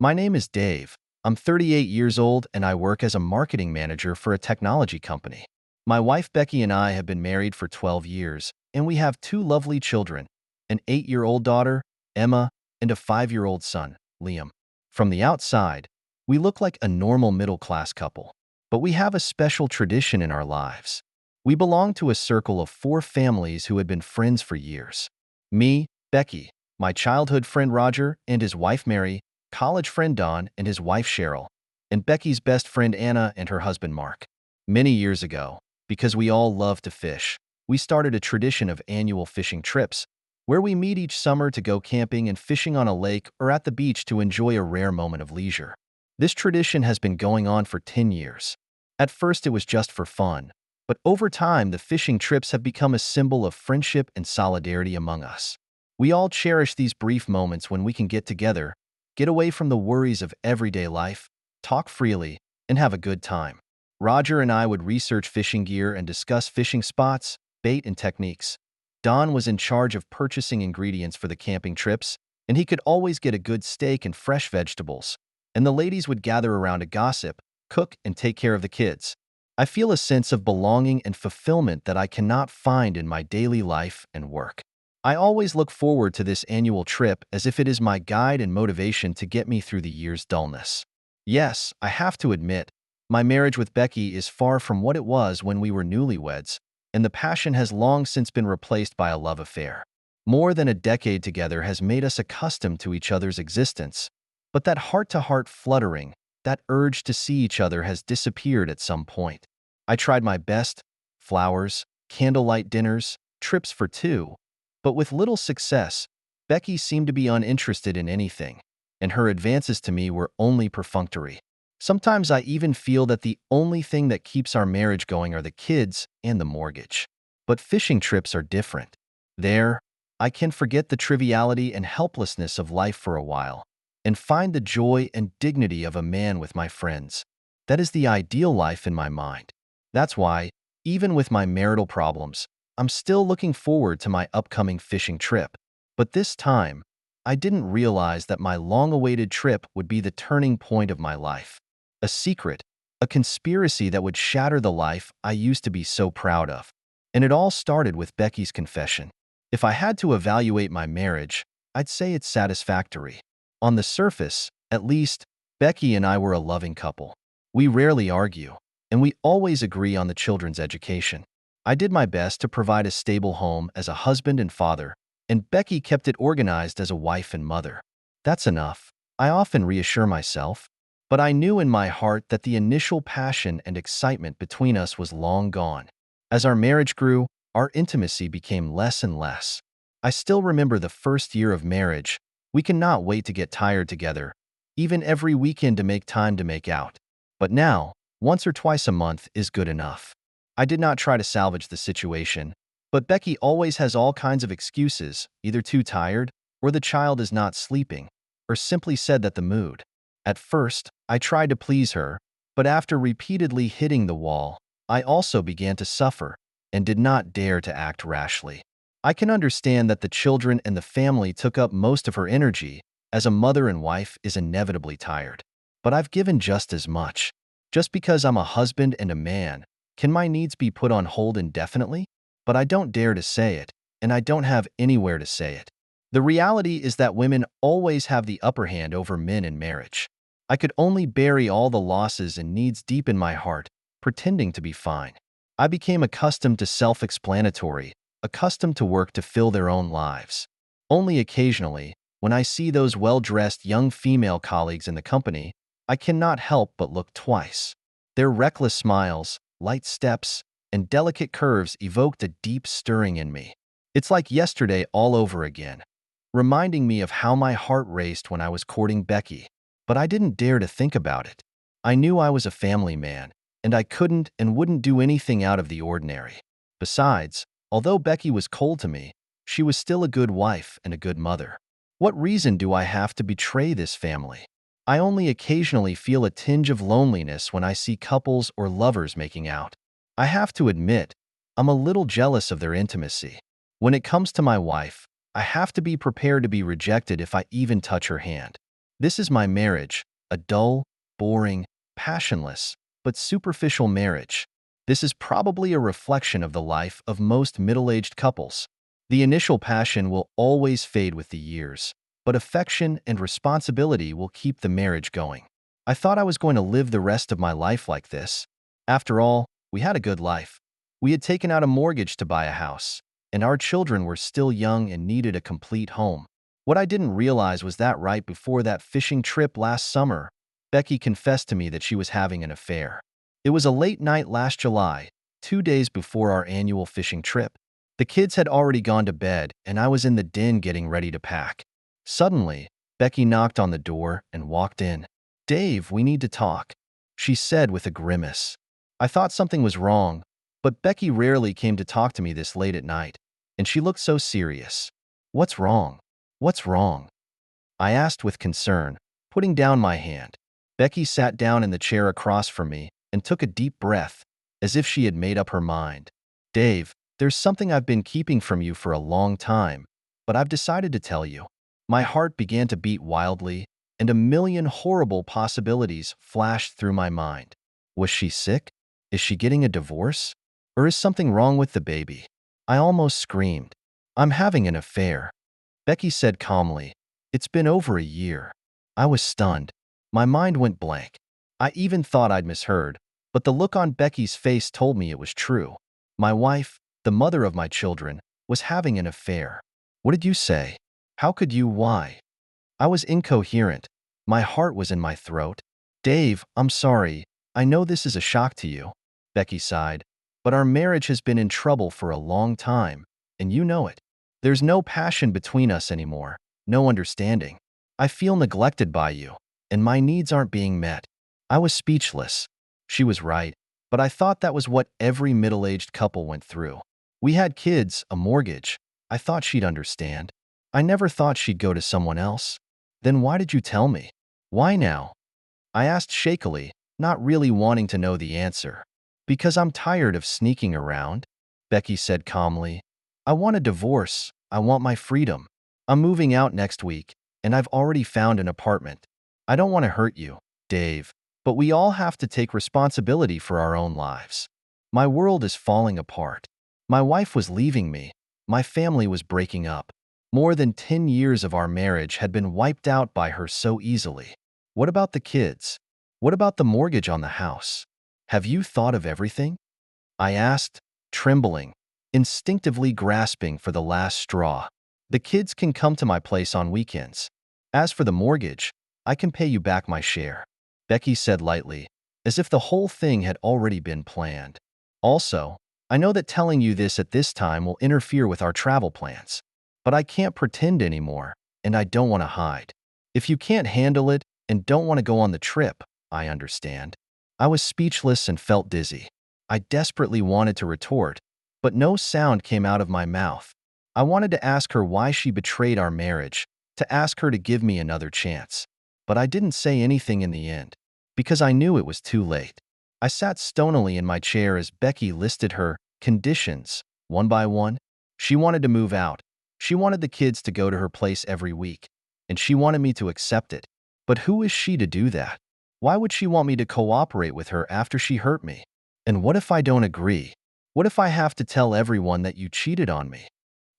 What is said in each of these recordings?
My name is Dave. I'm 38 years old and I work as a marketing manager for a technology company. My wife Becky and I have been married for 12 years, and we have two lovely children, an 8-year-old daughter, Emma, and a 5-year-old son, Liam. From the outside, we look like a normal middle-class couple, but we have a special tradition in our lives. We belong to a circle of 4 families who had been friends for years. Me, Becky, my childhood friend Roger and his wife Mary, college friend Don and his wife Cheryl, and Becky's best friend Anna and her husband Mark. Many years ago, because we all love to fish, we started a tradition of annual fishing trips, where we meet each summer to go camping and fishing on a lake or at the beach to enjoy a rare moment of leisure. This tradition has been going on for 10 years. At first it was just for fun, but over time the fishing trips have become a symbol of friendship and solidarity among us. We all cherish these brief moments when we can get together, get away from the worries of everyday life, talk freely, and have a good time. Roger and I would research fishing gear and discuss fishing spots, bait, and techniques. Don was in charge of purchasing ingredients for the camping trips, and he could always get a good steak and fresh vegetables. And the ladies would gather around to gossip, cook, and take care of the kids. I feel a sense of belonging and fulfillment that I cannot find in my daily life and work. I always look forward to this annual trip as if it is my guide and motivation to get me through the year's dullness. Yes, I have to admit, my marriage with Becky is far from what it was when we were newlyweds, and the passion has long since been replaced by a love affair. More than a decade together has made us accustomed to each other's existence, but that heart-to-heart fluttering, that urge to see each other has disappeared at some point. I tried my best, flowers, candlelight dinners, trips for two, but with little success. Becky seemed to be uninterested in anything, and her advances to me were only perfunctory. Sometimes I even feel that the only thing that keeps our marriage going are the kids and the mortgage. But fishing trips are different. There, I can forget the triviality and helplessness of life for a while, and find the joy and dignity of a man with my friends. That is the ideal life in my mind. That's why, even with my marital problems, I'm still looking forward to my upcoming fishing trip. But this time, I didn't realize that my long-awaited trip would be the turning point of my life. A secret, a conspiracy that would shatter the life I used to be so proud of. And it all started with Becky's confession. If I had to evaluate my marriage, I'd say it's satisfactory. On the surface, at least, Becky and I were a loving couple. We rarely argue, and we always agree on the children's education. I did my best to provide a stable home as a husband and father, and Becky kept it organized as a wife and mother. That's enough, I often reassure myself, but I knew in my heart that the initial passion and excitement between us was long gone. As our marriage grew, our intimacy became less and less. I still remember the first year of marriage. We cannot wait to get tired together, even every weekend to make time to make out. But now, once or twice a month is good enough. I did not try to salvage the situation, but Becky always has all kinds of excuses, either too tired, or the child is not sleeping, or simply said that the mood. At first, I tried to please her, but after repeatedly hitting the wall, I also began to suffer and did not dare to act rashly. I can understand that the children and the family took up most of her energy, as a mother and wife is inevitably tired. But I've given just as much. Just because I'm a husband and a man, can my needs be put on hold indefinitely? But I don't dare to say it, and I don't have anywhere to say it. The reality is that women always have the upper hand over men in marriage. I could only bury all the losses and needs deep in my heart, pretending to be fine. I became accustomed to self-explanatory, accustomed to work to fill their own lives. Only occasionally, when I see those well-dressed young female colleagues in the company, I cannot help but look twice. Their reckless smiles, light steps, and delicate curves evoked a deep stirring in me. It's like yesterday all over again, reminding me of how my heart raced when I was courting Becky. But I didn't dare to think about it. I knew I was a family man, and I couldn't and wouldn't do anything out of the ordinary. Besides, although Becky was cold to me, she was still a good wife and a good mother. What reason do I have to betray this family? I only occasionally feel a tinge of loneliness when I see couples or lovers making out. I have to admit, I'm a little jealous of their intimacy. When it comes to my wife, I have to be prepared to be rejected if I even touch her hand. This is my marriage, a dull, boring, passionless, but superficial marriage. This is probably a reflection of the life of most middle-aged couples. The initial passion will always fade with the years, but affection and responsibility will keep the marriage going. I thought I was going to live the rest of my life like this. After all, we had a good life. We had taken out a mortgage to buy a house, and our children were still young and needed a complete home. What I didn't realize was that right before that fishing trip last summer, Becky confessed to me that she was having an affair. It was a late night last July, 2 days before our annual fishing trip. The kids had already gone to bed, and I was in the den getting ready to pack. Suddenly, Becky knocked on the door and walked in. "Dave, we need to talk," she said with a grimace. I thought something was wrong, but Becky rarely came to talk to me this late at night, and she looked so serious. "What's wrong? What's wrong?" I asked with concern, putting down my hand. Becky sat down in the chair across from me and took a deep breath, as if she had made up her mind. "Dave, there's something I've been keeping from you for a long time, but I've decided to tell you." My heart began to beat wildly, and a million horrible possibilities flashed through my mind. Was she sick? Is she getting a divorce? Or is something wrong with the baby? I almost screamed. "I'm having an affair," Becky said calmly. "It's been over a year." I was stunned. My mind went blank. I even thought I'd misheard, but the look on Becky's face told me it was true. My wife, the mother of my children, was having an affair. "What did you say? How could you? Why?" I was incoherent. My heart was in my throat. "Dave, I'm sorry. I know this is a shock to you," Becky sighed, "but our marriage has been in trouble for a long time, and you know it. There's no passion between us anymore, no understanding. I feel neglected by you, and my needs aren't being met." I was speechless. She was right, but I thought that was what every middle-aged couple went through. We had kids, a mortgage. I thought she'd understand. I never thought she'd go to someone else. "Then why did you tell me? Why now?" I asked shakily, not really wanting to know the answer. "Because I'm tired of sneaking around," Becky said calmly. "I want a divorce. I want my freedom. I'm moving out next week, and I've already found an apartment. I don't want to hurt you, Dave, but we all have to take responsibility for our own lives. My world is falling apart. My wife was leaving me. My family was breaking up. More than 10 years of our marriage had been wiped out by her so easily. What about the kids? What about the mortgage on the house? Have you thought of everything?" I asked, trembling, instinctively grasping for the last straw. "The kids can come to my place on weekends. As for the mortgage, I can pay you back my share," Becky said lightly, as if the whole thing had already been planned. "Also, I know that telling you this at this time will interfere with our travel plans, but I can't pretend anymore, and I don't want to hide. If you can't handle it and don't want to go on the trip, I understand." I was speechless and felt dizzy. I desperately wanted to retort, but no sound came out of my mouth. I wanted to ask her why she betrayed our marriage, to ask her to give me another chance. But I didn't say anything in the end, because I knew it was too late. I sat stonily in my chair as Becky listed her conditions, one by one. She wanted to move out. She wanted the kids to go to her place every week, and she wanted me to accept it. But who is she to do that? Why would she want me to cooperate with her after she hurt me? And what if I don't agree? What if I have to tell everyone that you cheated on me?"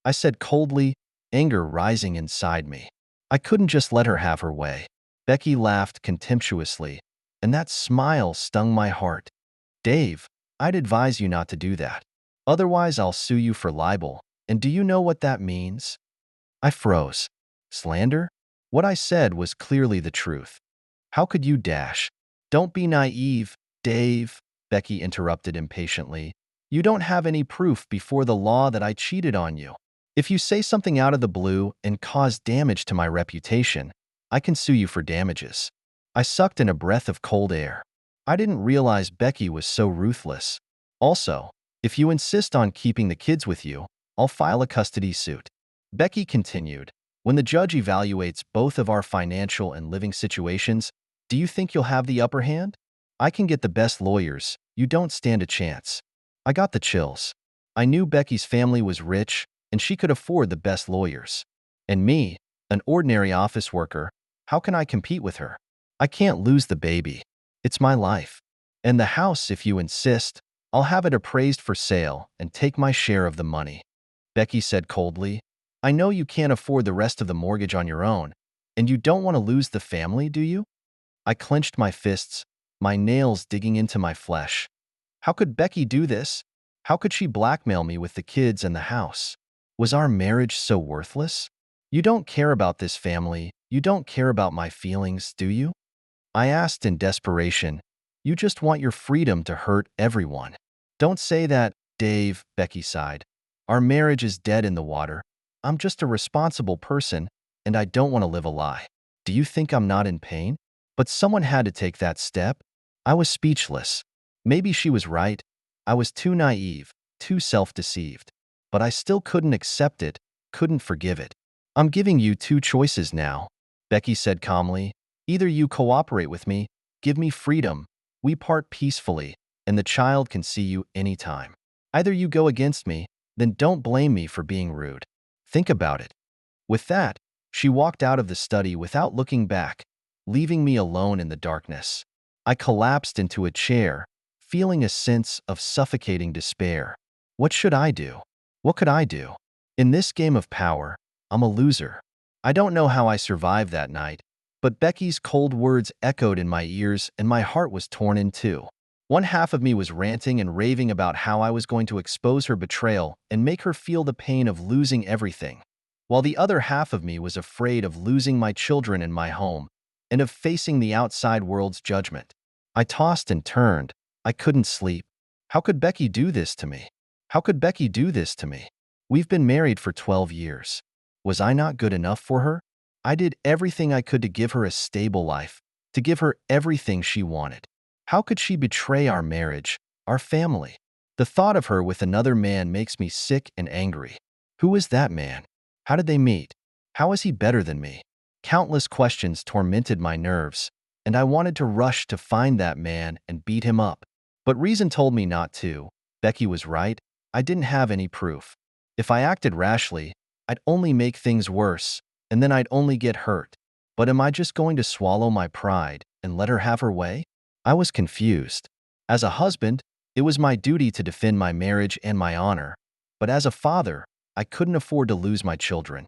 I said coldly, anger rising inside me. I couldn't just let her have her way. Becky laughed contemptuously, and that smile stung my heart. "Dave, I'd advise you not to do that. Otherwise, I'll sue you for libel. And do you know what that means?" I froze. Slander? What I said was clearly the truth. "How could you dash?" "Don't be naive, Dave," Becky interrupted impatiently. "You don't have any proof before the law that I cheated on you. If you say something out of the blue and cause damage to my reputation, I can sue you for damages." I sucked in a breath of cold air. I didn't realize Becky was so ruthless. "Also, if you insist on keeping the kids with you, I'll file a custody suit," Becky continued. "When the judge evaluates both of our financial and living situations, do you think you'll have the upper hand? I can get the best lawyers. You don't stand a chance." I got the chills. I knew Becky's family was rich, and she could afford the best lawyers. And me, an ordinary office worker, How can I compete with her? I can't lose the baby. It's my life. And the house, if you insist, I'll have it appraised for sale and take my share of the money. Becky said coldly, I know you can't afford the rest of the mortgage on your own, and you don't want to lose the family, do you? I clenched my fists, my nails digging into my flesh. How could Becky do this? How could she blackmail me with the kids and the house? Was our marriage so worthless? You don't care about this family. You don't care about my feelings, do you? I asked in desperation. You just want your freedom to hurt everyone. Don't say that, Dave, Becky sighed. Our marriage is dead in the water. I'm just a responsible person, and I don't want to live a lie. Do you think I'm not in pain? But someone had to take that step. I was speechless. Maybe she was right. I was too naive, too self-deceived. But I still couldn't accept it, couldn't forgive it. I'm giving you two choices now, Becky said calmly. Either you cooperate with me, give me freedom, we part peacefully, and the child can see you anytime. Either you go against me, then don't blame me for being rude. Think about it. With that, she walked out of the study without looking back, leaving me alone in the darkness. I collapsed into a chair, feeling a sense of suffocating despair. What should I do? What could I do? In this game of power, I'm a loser. I don't know how I survived that night, but Becky's cold words echoed in my ears and my heart was torn in two. One half of me was ranting and raving about how I was going to expose her betrayal and make her feel the pain of losing everything, while the other half of me was afraid of losing my children and my home, and of facing the outside world's judgment. I tossed and turned. I couldn't sleep. How could Becky do this to me? How could Becky do this to me? We've been married for 12 years. Was I not good enough for her? I did everything I could to give her a stable life, to give her everything she wanted. How could she betray our marriage, our family? The thought of her with another man makes me sick and angry. Who is that man? How did they meet? How is he better than me? Countless questions tormented my nerves, and I wanted to rush to find that man and beat him up. But reason told me not to. Becky was right. I didn't have any proof. If I acted rashly, I'd only make things worse, and then I'd only get hurt. But am I just going to swallow my pride and let her have her way? I was confused. As a husband, it was my duty to defend my marriage and my honor. But as a father, I couldn't afford to lose my children.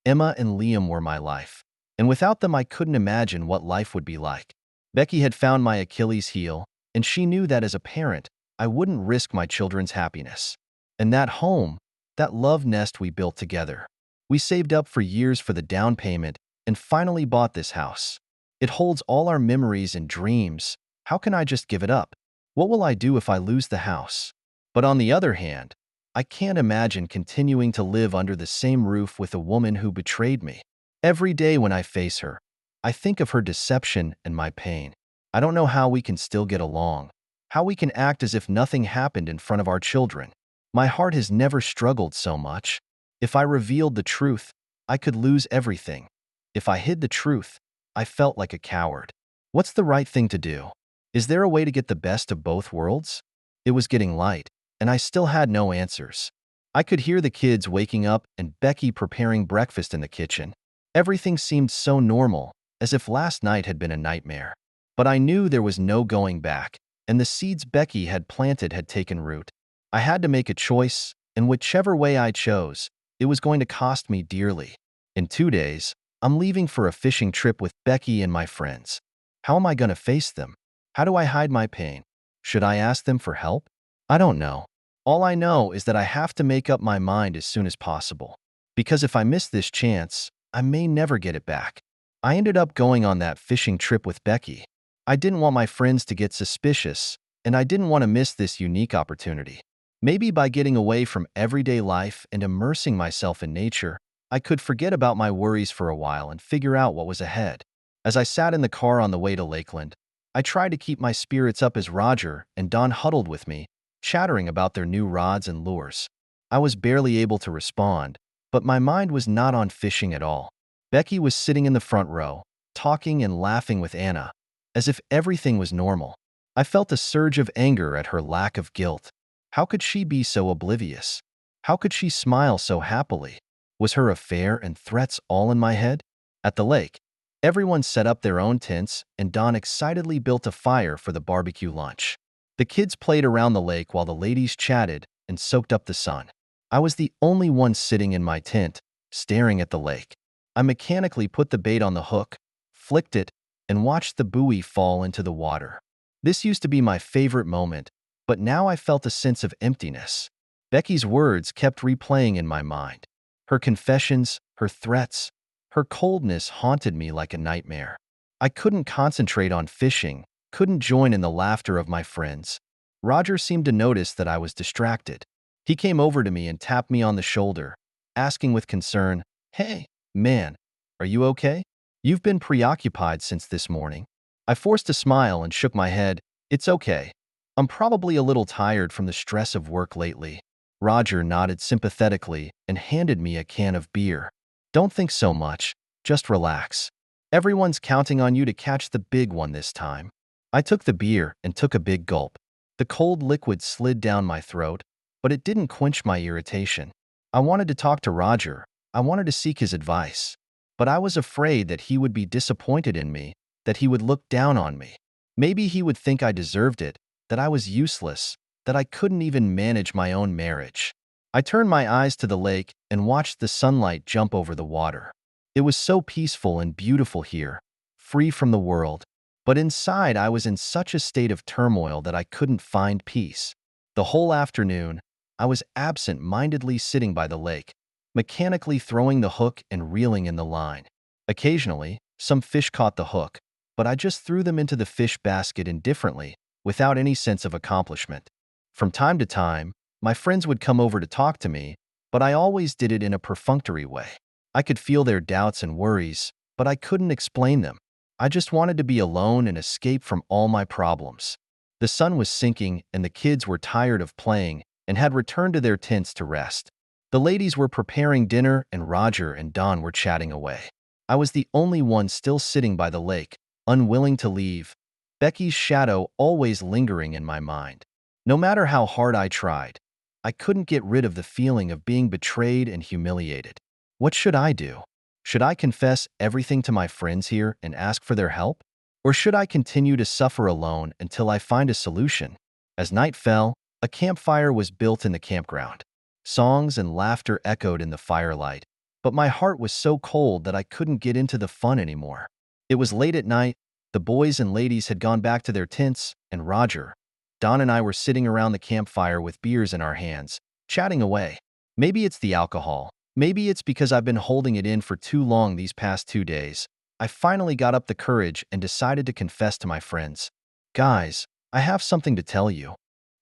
Emma and Liam were my life. And without them, I couldn't imagine what life would be like. Becky had found my Achilles heel, and she knew that as a parent, I wouldn't risk my children's happiness. And that home, that love nest we built together. We saved up for years for the down payment and finally bought this house. It holds all our memories and dreams. How can I just give it up? What will I do if I lose the house? But on the other hand, I can't imagine continuing to live under the same roof with a woman who betrayed me. Every day when I face her, I think of her deception and my pain. I don't know how we can still get along, how we can act as if nothing happened in front of our children. My heart has never struggled so much. If I revealed the truth, I could lose everything. If I hid the truth, I felt like a coward. What's the right thing to do? Is there a way to get the best of both worlds? It was getting light, and I still had no answers. I could hear the kids waking up and Becky preparing breakfast in the kitchen. Everything seemed so normal, as if last night had been a nightmare. But I knew there was no going back, and the seeds Becky had planted had taken root. I had to make a choice, and whichever way I chose, it was going to cost me dearly. In 2 days, I'm leaving for a fishing trip with Becky and my friends. How am I going to face them? How do I hide my pain? Should I ask them for help? I don't know. All I know is that I have to make up my mind as soon as possible. Because if I miss this chance, I may never get it back. I ended up going on that fishing trip with Becky. I didn't want my friends to get suspicious, and I didn't want to miss this unique opportunity. Maybe by getting away from everyday life and immersing myself in nature, I could forget about my worries for a while and figure out what was ahead. As I sat in the car on the way to Lakeland, I tried to keep my spirits up as Roger and Don huddled with me, chattering about their new rods and lures. I was barely able to respond, but my mind was not on fishing at all. Becky was sitting in the front row, talking and laughing with Anna, as if everything was normal. I felt a surge of anger at her lack of guilt. How could she be so oblivious? How could she smile so happily? Was her affair and threats all in my head? At the lake, everyone set up their own tents, and Don excitedly built a fire for the barbecue lunch. The kids played around the lake while the ladies chatted and soaked up the sun. I was the only one sitting in my tent, staring at the lake. I mechanically put the bait on the hook, flicked it, and watched the buoy fall into the water. This used to be my favorite moment, but now I felt a sense of emptiness. Becky's words kept replaying in my mind. Her confessions, her threats, her coldness haunted me like a nightmare. I couldn't concentrate on fishing, couldn't join in the laughter of my friends. Roger seemed to notice that I was distracted. He came over to me and tapped me on the shoulder, asking with concern, "Hey, man, are you okay? You've been preoccupied since this morning." I forced a smile and shook my head. "It's okay. I'm probably a little tired from the stress of work lately." Roger nodded sympathetically and handed me a can of beer. "Don't think so much. Just relax. Everyone's counting on you to catch the big one this time." I took the beer and took a big gulp. The cold liquid slid down my throat, but it didn't quench my irritation. I wanted to talk to Roger. I wanted to seek his advice. But I was afraid that he would be disappointed in me, that he would look down on me. Maybe he would think I deserved it, that I was useless, that I couldn't even manage my own marriage. I turned my eyes to the lake and watched the sunlight jump over the water. It was so peaceful and beautiful here, free from the world. But inside, I was in such a state of turmoil that I couldn't find peace. The whole afternoon, I was absent-mindedly sitting by the lake, mechanically throwing the hook and reeling in the line. Occasionally, some fish caught the hook, but I just threw them into the fish basket indifferently, without any sense of accomplishment. From time to time, my friends would come over to talk to me, but I always did it in a perfunctory way. I could feel their doubts and worries, but I couldn't explain them. I just wanted to be alone and escape from all my problems. The sun was sinking, and the kids were tired of playing and had returned to their tents to rest. The ladies were preparing dinner, and Roger and Don were chatting away. I was the only one still sitting by the lake, unwilling to leave, Becky's shadow always lingering in my mind. No matter how hard I tried, I couldn't get rid of the feeling of being betrayed and humiliated. What should I do? Should I confess everything to my friends here and ask for their help? Or should I continue to suffer alone until I find a solution? As night fell, a campfire was built in the campground. Songs and laughter echoed in the firelight, but my heart was so cold that I couldn't get into the fun anymore. It was late at night, the boys and ladies had gone back to their tents, and Roger, Don and I were sitting around the campfire with beers in our hands, chatting away. Maybe it's the alcohol. Maybe it's because I've been holding it in for too long these past 2 days. I finally got up the courage and decided to confess to my friends. "Guys, I have something to tell you."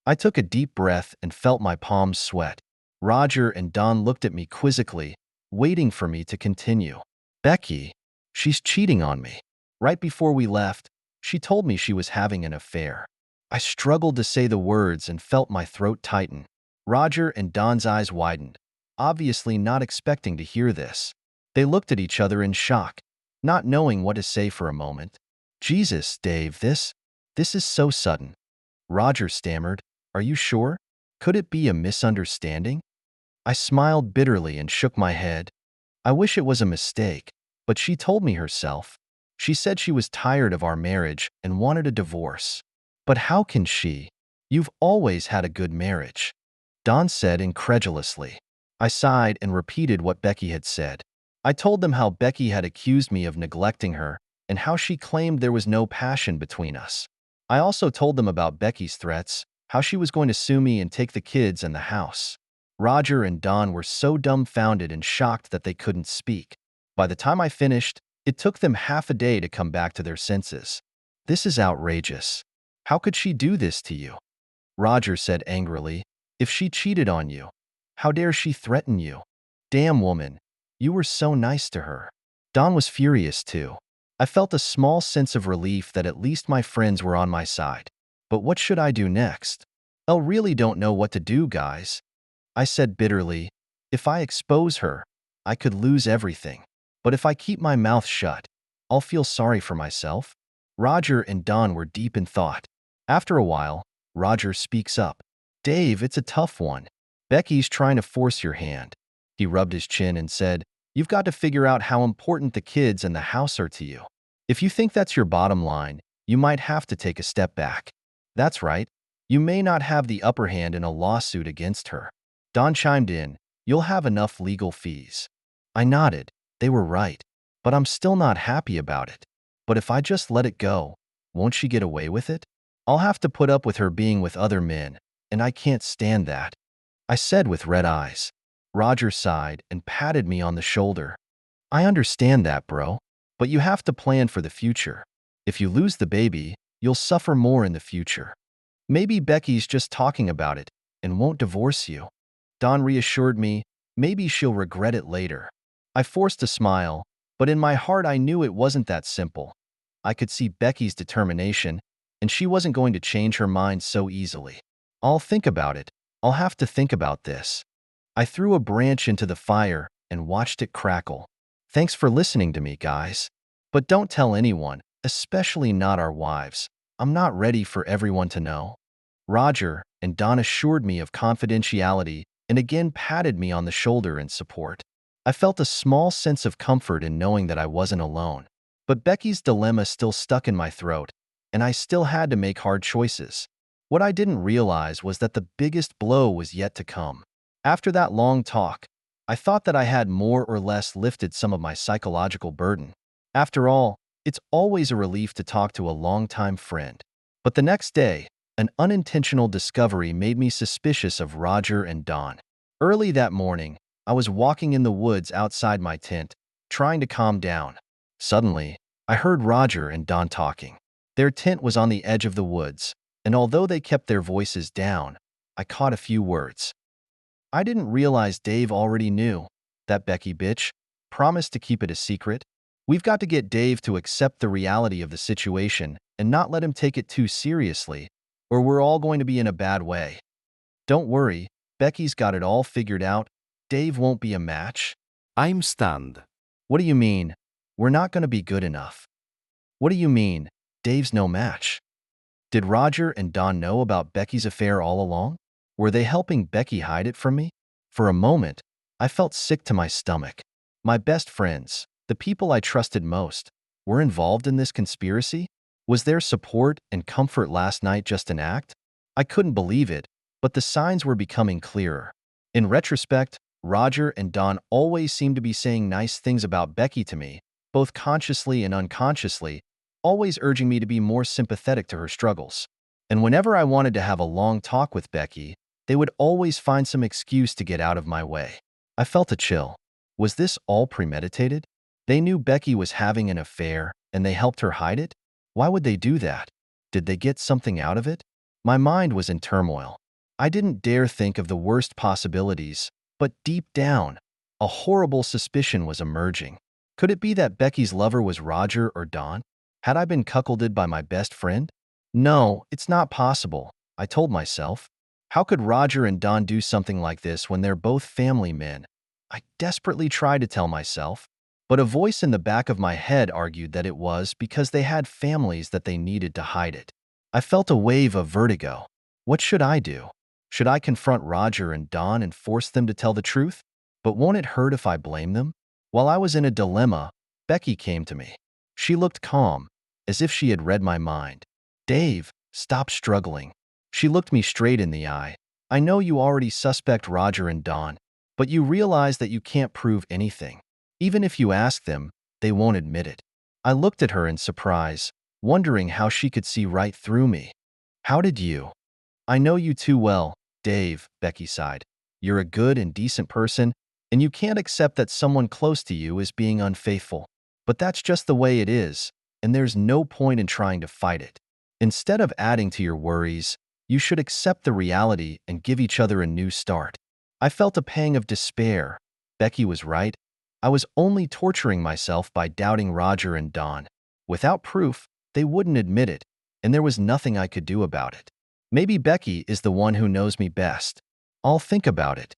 I took a deep breath and felt my palms sweat. Roger and Don looked at me quizzically, waiting for me to continue. "Becky, she's cheating on me. Right before we left, she told me she was having an affair." I struggled to say the words and felt my throat tighten. Roger and Don's eyes widened, obviously not expecting to hear this. They looked at each other in shock, not knowing what to say for a moment. "Jesus, Dave, this is so sudden." Roger stammered, "Are you sure? Could it be a misunderstanding?" I smiled bitterly and shook my head. I wish it was a mistake, but she told me herself. She said she was tired of our marriage and wanted a divorce. "But how can she? You've always had a good marriage," Don said incredulously. I sighed and repeated what Becky had said. I told them how Becky had accused me of neglecting her and how she claimed there was no passion between us. I also told them about Becky's threats, how she was going to sue me and take the kids and the house. Roger and Don were so dumbfounded and shocked that they couldn't speak. By the time I finished, it took them half a day to come back to their senses. "This is outrageous. How could she do this to you?" Roger said angrily. "If she cheated on you, how dare she threaten you? Damn woman, you were so nice to her." Don was furious too. I felt a small sense of relief that at least my friends were on my side. But what should I do next? I really don't know what to do, guys. I said bitterly, "If I expose her, I could lose everything. But if I keep my mouth shut, I'll feel sorry for myself." Roger and Don were deep in thought. After a while, Roger speaks up. "Dave, it's a tough one. Becky's trying to force your hand. He rubbed his chin and said, "You've got to figure out how important the kids and the house are to you. If you think that's your bottom line, you might have to take a step back." That's right. You may not have the upper hand in a lawsuit against her. Don chimed in, "You'll have enough legal fees." I nodded. They were right. But I'm still not happy about it. But if I just let it go, won't she get away with it? I'll have to put up with her being with other men, and I can't stand that, I said with red eyes. Roger sighed and patted me on the shoulder. "I understand that, bro. But you have to plan for the future. If you lose the baby, you'll suffer more in the future. Maybe Becky's just talking about it and won't divorce you." Don reassured me, "Maybe she'll regret it later." I forced a smile, but in my heart I knew it wasn't that simple. I could see Becky's determination, and she wasn't going to change her mind so easily. "I'll think about it. I'll have to think about this." I threw a branch into the fire and watched it crackle. Thanks for listening to me, guys. But don't tell anyone, especially not our wives. I'm not ready for everyone to know. Roger and Don assured me of confidentiality and again patted me on the shoulder in support. I felt a small sense of comfort in knowing that I wasn't alone. But Becky's dilemma still stuck in my throat, and I still had to make hard choices. What I didn't realize was that the biggest blow was yet to come. After that long talk, I thought that I had more or less lifted some of my psychological burden. After all, it's always a relief to talk to a longtime friend. But the next day, an unintentional discovery made me suspicious of Roger and Don. Early that morning, I was walking in the woods outside my tent, trying to calm down. Suddenly, I heard Roger and Don talking. Their tent was on the edge of the woods, and although they kept their voices down, I caught a few words. "I didn't realize Dave already knew. That Becky bitch promised to keep it a secret. We've got to get Dave to accept the reality of the situation and not let him take it too seriously, or we're all going to be in a bad way. Don't worry, Becky's got it all figured out. Dave won't be a match." I'm stunned. "What do you mean? We're not going to be good enough." "What do you mean? Dave's no match." Did Roger and Don know about Becky's affair all along? Were they helping Becky hide it from me? For a moment, I felt sick to my stomach. My best friends, the people I trusted most, were involved in this conspiracy? Was their support and comfort last night just an act? I couldn't believe it, but the signs were becoming clearer. In retrospect, Roger and Don always seemed to be saying nice things about Becky to me, both consciously and unconsciously, always urging me to be more sympathetic to her struggles. And whenever I wanted to have a long talk with Becky, they would always find some excuse to get out of my way. I felt a chill. Was this all premeditated? They knew Becky was having an affair, and they helped her hide it? Why would they do that? Did they get something out of it? My mind was in turmoil. I didn't dare think of the worst possibilities, but deep down, a horrible suspicion was emerging. Could it be that Becky's lover was Roger or Don? Had I been cuckolded by my best friend? No, it's not possible, I told myself. How could Roger and Don do something like this when they're both family men? I desperately tried to tell myself, but a voice in the back of my head argued that it was because they had families that they needed to hide it. I felt a wave of vertigo. What should I do? Should I confront Roger and Don and force them to tell the truth? But won't it hurt if I blame them? While I was in a dilemma, Becky came to me. She looked calm, as if she had read my mind. "Dave, stop struggling." She looked me straight in the eye. "I know you already suspect Roger and Don, but you realize that you can't prove anything. Even if you ask them, they won't admit it." I looked at her in surprise, wondering how she could see right through me. "How did you?" "I know you too well, Dave," Becky sighed. "You're a good and decent person, and you can't accept that someone close to you is being unfaithful. But that's just the way it is, and there's no point in trying to fight it. Instead of adding to your worries, you should accept the reality and give each other a new start." I felt a pang of despair. Becky was right. I was only torturing myself by doubting Roger and Don. Without proof, they wouldn't admit it, and there was nothing I could do about it. Maybe Becky is the one who knows me best. I'll think about it.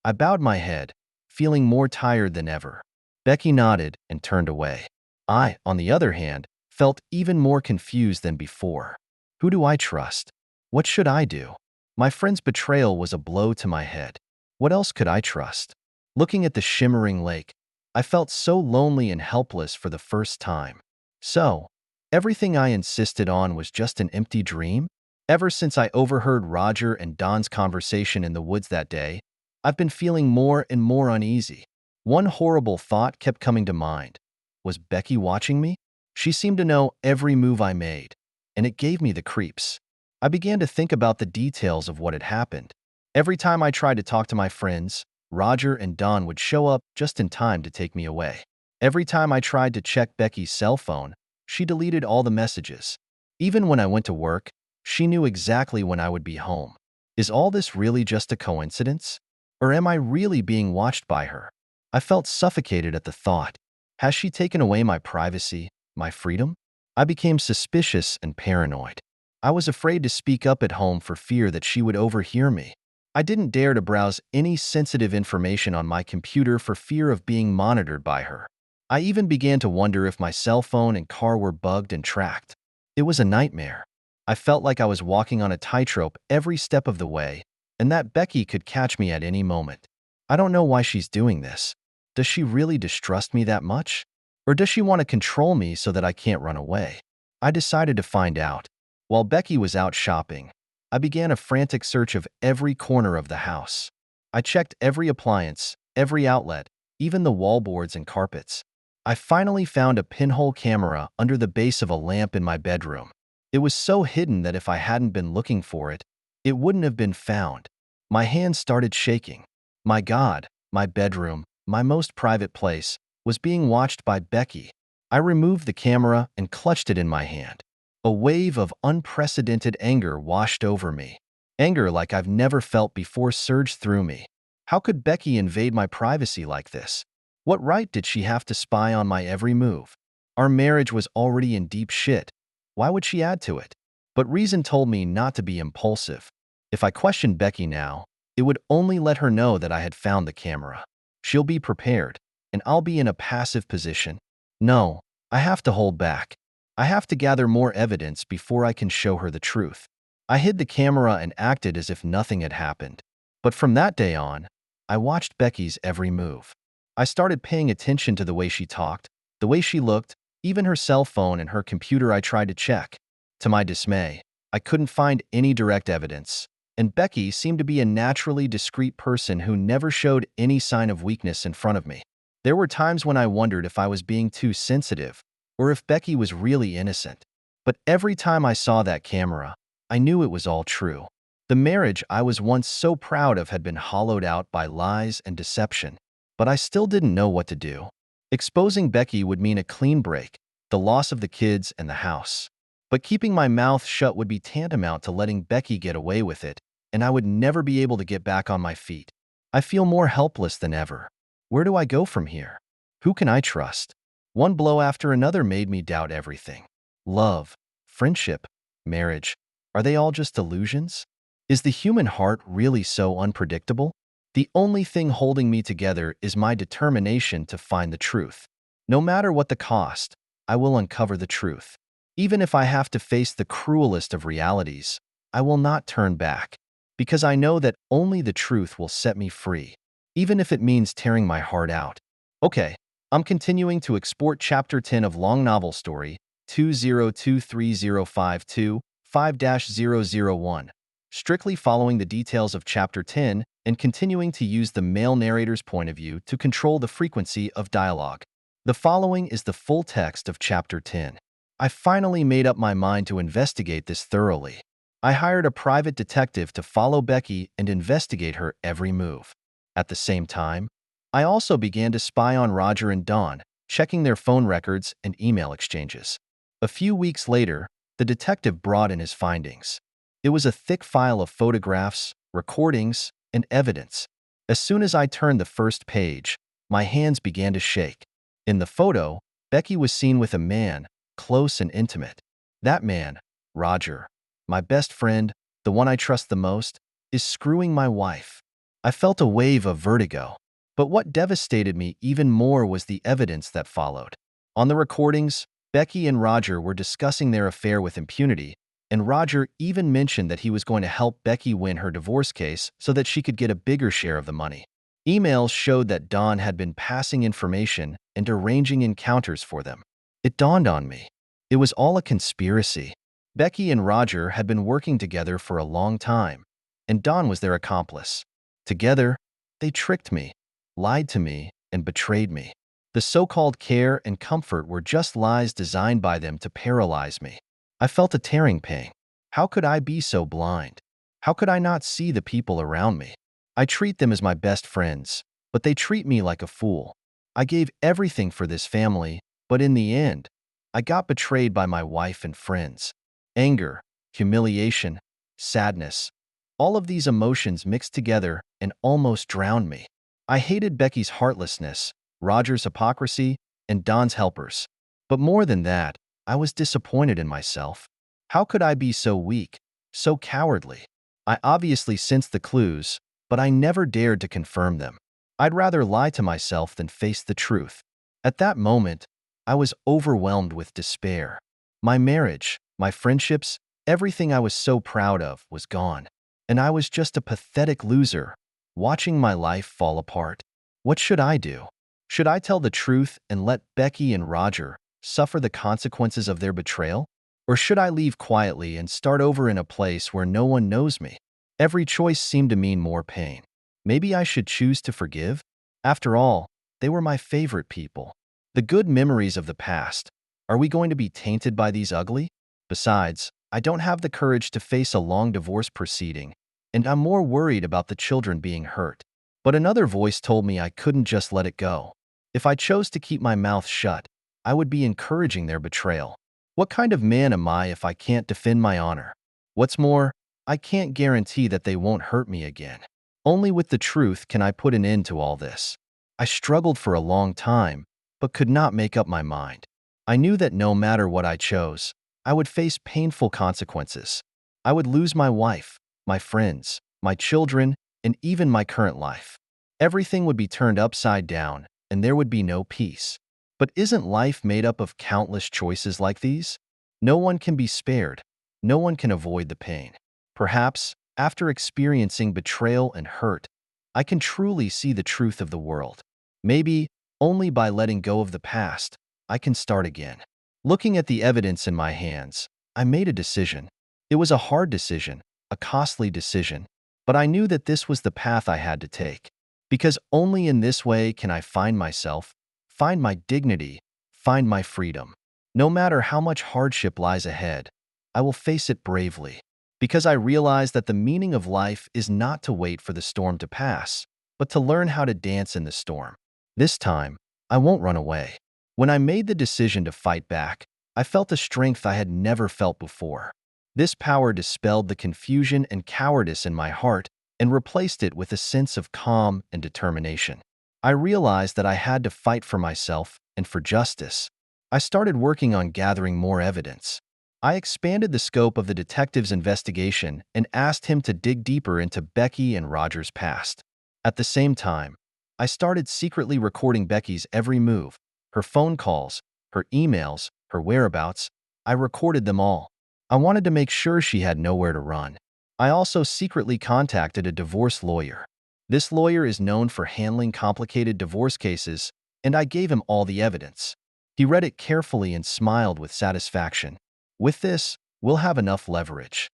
I bowed my head, feeling more tired than ever. Becky nodded and turned away. I, on the other hand, felt even more confused than before. Who do I trust? What should I do? My friend's betrayal was a blow to my head. What else could I trust? Looking at the shimmering lake, I felt so lonely and helpless for the first time. So, everything I insisted on was just an empty dream? Ever since I overheard Roger and Don's conversation in the woods that day, I've been feeling more and more uneasy. One horrible thought kept coming to mind. Was Becky watching me? She seemed to know every move I made, and it gave me the creeps. I began to think about the details of what had happened. Every time I tried to talk to my friends, Roger and Don would show up just in time to take me away. Every time I tried to check Becky's cell phone, she deleted all the messages. Even when I went to work, she knew exactly when I would be home. Is all this really just a coincidence? Or am I really being watched by her? I felt suffocated at the thought. Has she taken away my privacy, my freedom? I became suspicious and paranoid. I was afraid to speak up at home for fear that she would overhear me. I didn't dare to browse any sensitive information on my computer for fear of being monitored by her. I even began to wonder if my cell phone and car were bugged and tracked. It was a nightmare. I felt like I was walking on a tightrope every step of the way, and that Becky could catch me at any moment. I don't know why she's doing this. Does she really distrust me that much? Or does she want to control me so that I can't run away? I decided to find out. While Becky was out shopping, I began a frantic search of every corner of the house. I checked every appliance, every outlet, even the wallboards and carpets. I finally found a pinhole camera under the base of a lamp in my bedroom. It was so hidden that if I hadn't been looking for it, it wouldn't have been found. My hands started shaking. My God, my bedroom, my most private place, was being watched by Becky. I removed the camera and clutched it in my hand. A wave of unprecedented anger washed over me. Anger like I've never felt before surged through me. How could Becky invade my privacy like this? What right did she have to spy on my every move? Our marriage was already in deep shit. Why would she add to it? But reason told me not to be impulsive. If I questioned Becky now, it would only let her know that I had found the camera. She'll be prepared, and I'll be in a passive position. No, I have to hold back. I have to gather more evidence before I can show her the truth. I hid the camera and acted as if nothing had happened. But from that day on, I watched Becky's every move. I started paying attention to the way she talked, the way she looked, even her cell phone and her computer I tried to check. To my dismay, I couldn't find any direct evidence, and Becky seemed to be a naturally discreet person who never showed any sign of weakness in front of me. There were times when I wondered if I was being too sensitive, or if Becky was really innocent. But every time I saw that camera, I knew it was all true. The marriage I was once so proud of had been hollowed out by lies and deception, but I still didn't know what to do. Exposing Becky would mean a clean break, the loss of the kids and the house. But keeping my mouth shut would be tantamount to letting Becky get away with it, and I would never be able to get back on my feet. I feel more helpless than ever. Where do I go from here? Who can I trust? One blow after another made me doubt everything. Love, friendship, marriage, are they all just illusions? Is the human heart really so unpredictable? The only thing holding me together is my determination to find the truth. No matter what the cost, I will uncover the truth. Even if I have to face the cruelest of realities, I will not turn back, because I know that only the truth will set me free, even if it means tearing my heart out. Okay, I'm continuing to export Chapter 10 of long novel story 2023052-5-001, strictly following the details of Chapter 10 and continuing to use the male narrator's point of view to control the frequency of dialogue. The following is the full text of Chapter 10. I finally made up my mind to investigate this thoroughly. I hired a private detective to follow Becky and investigate her every move. At the same time, I also began to spy on Roger and Dawn, checking their phone records and email exchanges. A few weeks later, the detective brought in his findings. It was a thick file of photographs, recordings, and evidence. As soon as I turned the first page, my hands began to shake. In the photo, Becky was seen with a man, close and intimate. That man, Roger, my best friend, the one I trust the most, is screwing my wife. I felt a wave of vertigo. But what devastated me even more was the evidence that followed. On the recordings, Becky and Roger were discussing their affair with impunity, and Roger even mentioned that he was going to help Becky win her divorce case so that she could get a bigger share of the money. Emails showed that Dawn had been passing information and arranging encounters for them. It dawned on me. It was all a conspiracy. Becky and Roger had been working together for a long time, and Dawn was their accomplice. Together, they tricked me, lied to me, and betrayed me. The so-called care and comfort were just lies designed by them to paralyze me. I felt a tearing pain. How could I be so blind? How could I not see the people around me? I treat them as my best friends, but they treat me like a fool. I gave everything for this family, but in the end, I got betrayed by my wife and friends. Anger, humiliation, sadness, all of these emotions mixed together and almost drowned me. I hated Becky's heartlessness, Roger's hypocrisy, and Don's helpers. But more than that, I was disappointed in myself. How could I be so weak, so cowardly? I obviously sensed the clues, but I never dared to confirm them. I'd rather lie to myself than face the truth. At that moment, I was overwhelmed with despair. My marriage, my friendships, everything I was so proud of was gone. And I was just a pathetic loser, watching my life fall apart. What should I do? Should I tell the truth and let Becky and Roger suffer the consequences of their betrayal? Or should I leave quietly and start over in a place where no one knows me? Every choice seemed to mean more pain. Maybe I should choose to forgive? After all, they were my favorite people. The good memories of the past. Are we going to be tainted by these ugly? Besides, I don't have the courage to face a long divorce proceeding, and I'm more worried about the children being hurt. But another voice told me I couldn't just let it go. If I chose to keep my mouth shut, I would be encouraging their betrayal. What kind of man am I if I can't defend my honor? What's more, I can't guarantee that they won't hurt me again. Only with the truth can I put an end to all this. I struggled for a long time, but could not make up my mind. I knew that no matter what I chose, I would face painful consequences. I would lose my wife, my friends, my children, and even my current life. Everything would be turned upside down, and there would be no peace. But isn't life made up of countless choices like these? No one can be spared. No one can avoid the pain. Perhaps, after experiencing betrayal and hurt, I can truly see the truth of the world. Maybe, only by letting go of the past, I can start again. Looking at the evidence in my hands, I made a decision. It was a hard decision, a costly decision, but I knew that this was the path I had to take. Because only in this way can I find myself, find my dignity, find my freedom. No matter how much hardship lies ahead, I will face it bravely. Because I realize that the meaning of life is not to wait for the storm to pass, but to learn how to dance in the storm. This time, I won't run away. When I made the decision to fight back, I felt a strength I had never felt before. This power dispelled the confusion and cowardice in my heart and replaced it with a sense of calm and determination. I realized that I had to fight for myself and for justice. I started working on gathering more evidence. I expanded the scope of the detective's investigation and asked him to dig deeper into Becky and Roger's past. At the same time, I started secretly recording Becky's every move, her phone calls, her emails, her whereabouts. I recorded them all. I wanted to make sure she had nowhere to run. I also secretly contacted a divorce lawyer. This lawyer is known for handling complicated divorce cases, and I gave him all the evidence. He read it carefully and smiled with satisfaction. With this, we'll have enough leverage.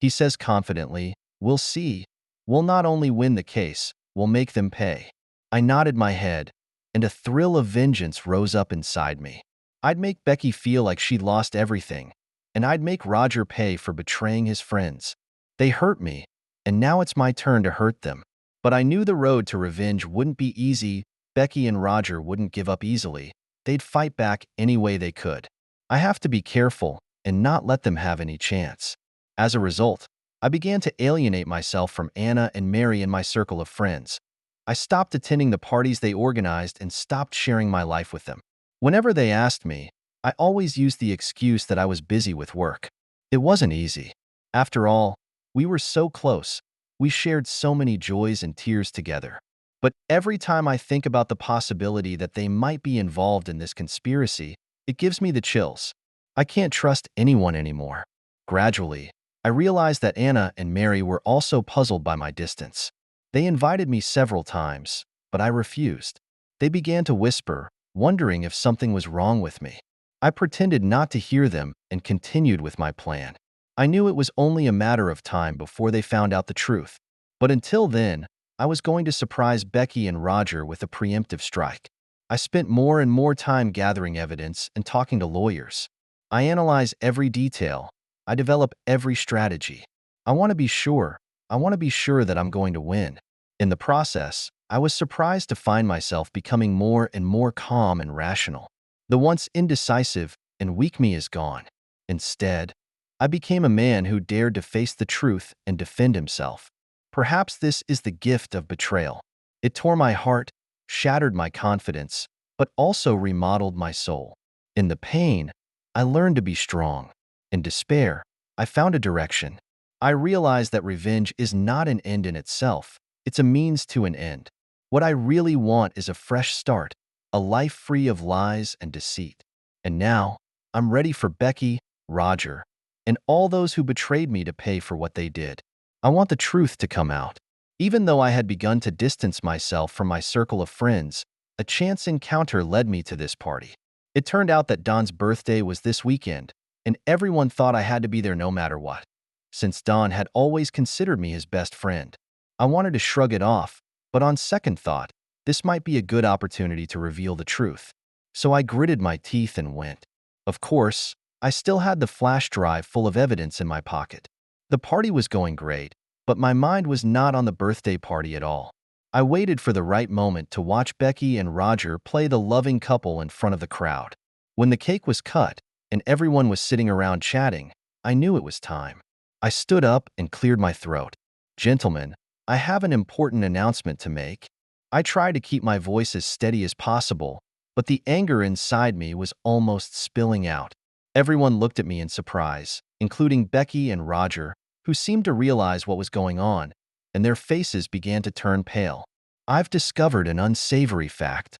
He says confidently, we'll see. We'll not only win the case, we'll make them pay. I nodded my head, and a thrill of vengeance rose up inside me. I'd make Becky feel like she'd lost everything, and I'd make Roger pay for betraying his friends. They hurt me, and now it's my turn to hurt them. But I knew the road to revenge wouldn't be easy. Becky and Roger wouldn't give up easily. They'd fight back any way they could. I have to be careful and not let them have any chance. As a result, I began to alienate myself from Anna and Mary and my circle of friends. I stopped attending the parties they organized and stopped sharing my life with them. Whenever they asked me, I always used the excuse that I was busy with work. It wasn't easy. After all, we were so close. We shared so many joys and tears together. But every time I think about the possibility that they might be involved in this conspiracy, it gives me the chills. I can't trust anyone anymore. Gradually, I realized that Anna and Mary were also puzzled by my distance. They invited me several times, but I refused. They began to whisper, wondering if something was wrong with me. I pretended not to hear them and continued with my plan. I knew it was only a matter of time before they found out the truth. But until then, I was going to surprise Becky and Roger with a preemptive strike. I spent more and more time gathering evidence and talking to lawyers. I analyze every detail. I develop every strategy. I want to be sure. I want to be sure that I'm going to win. In the process, I was surprised to find myself becoming more and more calm and rational. The once indecisive and weak me is gone. Instead, I became a man who dared to face the truth and defend himself. Perhaps this is the gift of betrayal. It tore my heart, shattered my confidence, but also remodeled my soul. In the pain, I learned to be strong. In despair, I found a direction. I realized that revenge is not an end in itself. It's a means to an end. What I really want is a fresh start, a life free of lies and deceit. And now, I'm ready for Becky, Roger, and all those who betrayed me to pay for what they did. I want the truth to come out. Even though I had begun to distance myself from my circle of friends, a chance encounter led me to this party. It turned out that Don's birthday was this weekend, and everyone thought I had to be there no matter what. Since Don had always considered me his best friend, I wanted to shrug it off, but on second thought, this might be a good opportunity to reveal the truth. So I gritted my teeth and went. Of course, I still had the flash drive full of evidence in my pocket. The party was going great, but my mind was not on the birthday party at all. I waited for the right moment to watch Becky and Roger play the loving couple in front of the crowd. When the cake was cut and everyone was sitting around chatting, I knew it was time. I stood up and cleared my throat. Gentlemen, I have an important announcement to make. I tried to keep my voice as steady as possible, but the anger inside me was almost spilling out. Everyone looked at me in surprise, including Becky and Roger, who seemed to realize what was going on, and their faces began to turn pale. I've discovered an unsavory fact.